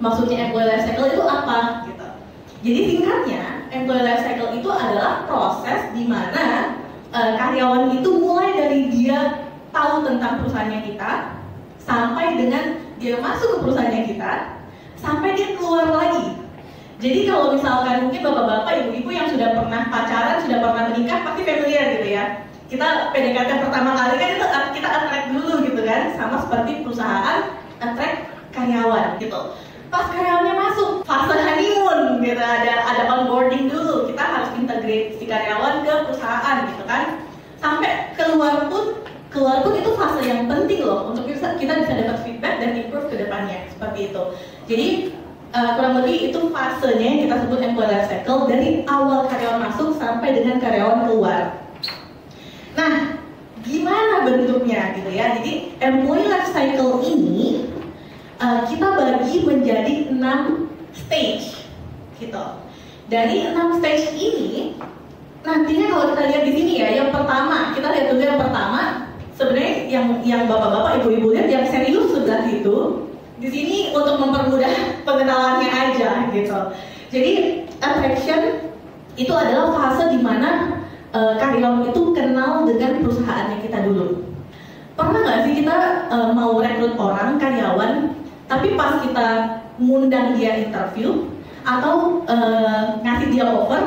maksudnya employee life cycle itu apa gitu. Jadi singkatnya, employee life cycle itu adalah proses di mana karyawan itu mulai dari dia tahu tentang perusahaannya kita, sampai dengan dia masuk ke perusahaannya kita, sampai dia keluar lagi. Jadi kalau misalkan mungkin bapak-bapak, ibu-ibu yang sudah pernah pacaran, sudah pernah menikah, pasti familiar gitu ya. Kita PDKT pertama kali kan itu kita attract dulu gitu kan, sama seperti perusahaan attract karyawan gitu. Pas karyawannya masuk fase honeymoon gitu, ada onboarding dulu, kita harus integrate si karyawan ke perusahaan gitu kan. Sampai keluar pun itu fase yang penting loh untuk kita bisa dapat feedback dan improve ke depannya seperti itu. Jadi kurang lebih itu fasenya yang kita sebut employee life cycle dari awal karyawan masuk sampai dengan karyawan keluar. Nah, gimana bentuknya gitu ya? Jadi employee life cycle ini kita bagi menjadi 6 stage gitu. Dari 6 stage ini nantinya kalau kita lihat di sini ya, yang pertama kita lihat dulu yang pertama. Sebenarnya yang bapak-bapak, ibu-ibu lihat yang serius sebelah itu, di sini untuk mempermudah pengenalannya aja gitu. Jadi attraction itu adalah fase di mana karyawan itu kenal dengan perusahaannya kita dulu. Pernah nggak sih kita mau rekrut orang karyawan, tapi pas kita ngundang dia interview atau ngasih dia offer,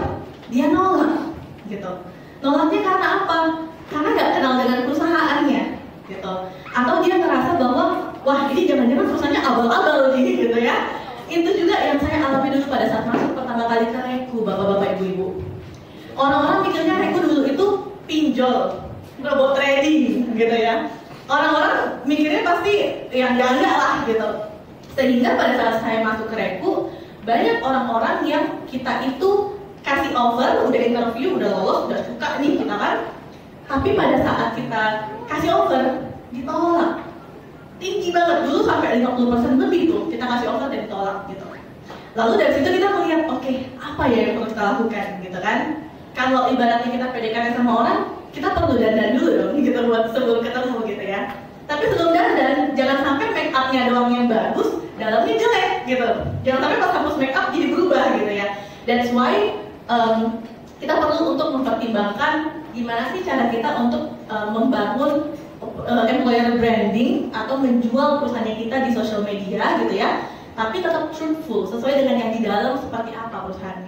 dia nolak gitu. Nolaknya karena apa? Karena nggak kenal dengan perusahaannya gitu. Atau dia ngerasa bahwa wah ini jangan-jangan perusahaannya abal-abal gitu ya. Itu juga yang saya alami dulu pada saat masuk pertama kali ke Reku, bapak-bapak, ibu-ibu. Orang-orang mikirnya Reku dulu itu pinjol, robot trading gitu ya. Orang-orang mikirnya pasti yang enggak lah gitu. Sehingga pada saat saya masuk ke Reku, banyak orang-orang yang kita itu kasih offer, udah interview, udah lolos, udah suka nih kita kan. Tapi pada saat kita kasih offer, ditolak. Tinggi banget, dulu sampai 50% lebih tuh kita kasih offer dan ditolak gitu. Lalu dari situ kita melihat, oke, apa ya yang perlu kita lakukan gitu kan. Kalau ibaratnya kita PDKT sama orang, kita perlu dandan dulu dong gitu buat sebelum ketemu gitu ya. Tapi sebelum dandan, jangan sampai make up-nya doang yang bagus, dalamnya jelek gitu. Jangan sampai pas hapus make up jadi berubah gitu ya. That's why kita perlu untuk mempertimbangkan gimana sih cara kita untuk membangun employer branding atau menjual perusahaannya kita di social media gitu ya, tapi tetap truthful sesuai dengan yang di dalam seperti apa perusahaannya.